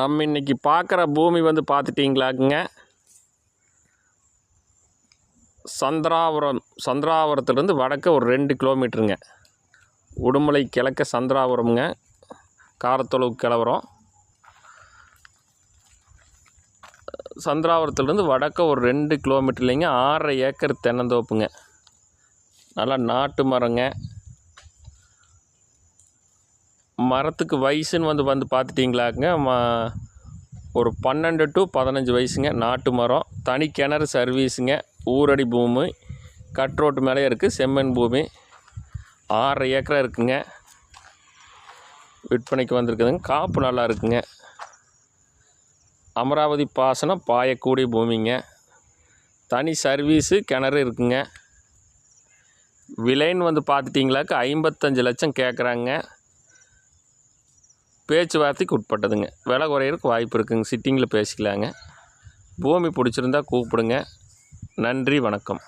நம்ம இன்றைக்கி பார்க்குற பூமி வந்து பார்த்துட்டிங்களாக்குங்க, சந்திராபுரத்துலேருந்து வடக்க ஒரு 2 கிலோமீட்டருங்க. உடுமலை கிழக்க சந்திராபுரம்ங்க, காரத்தொழுவு கிளவரம். சந்திராபுரத்துலேருந்து வடக்க ஒரு 2 கிலோமீட்டர் இல்லைங்க, 6.5 ஏக்கர் தென்னந்தோப்புங்க. நல்லா நாட்டு மரங்க. மரத்துக்கு வயசுன்னு வந்து பார்த்துட்டிங்களாக்குங்க, ஒரு 12 to 15 வயசுங்க. நாட்டு மரம், தனி கிணறு சர்வீஸுங்க. ஊரடி பூமி, கட் ரோட்டு மேலே இருக்குது. செம்மண் பூமி, 6.5 ஏக்கரா இருக்குங்க. விற்பனைக்கு வந்திருக்குதுங்க. காப்பு நல்லா இருக்குங்க. அமராவதி பாசனம் பாயக்கூடிய பூமிங்க. தனி சர்வீஸு கிணறு இருக்குங்க. விலைன்னு வந்து பார்த்துட்டிங்களாக்க 55 லட்சம் கேட்குறாங்க. பேச்சுவார்த்தைக்கு உட்பட்டதுங்க. விலை குறையிறதுக்கு வாய்ப்பு இருக்குங்க. சிட்டிங்கில் பேசிக்கலாங்க. பூமி பிடிச்சிருந்தா கூப்பிடுங்க. நன்றி, வணக்கம்.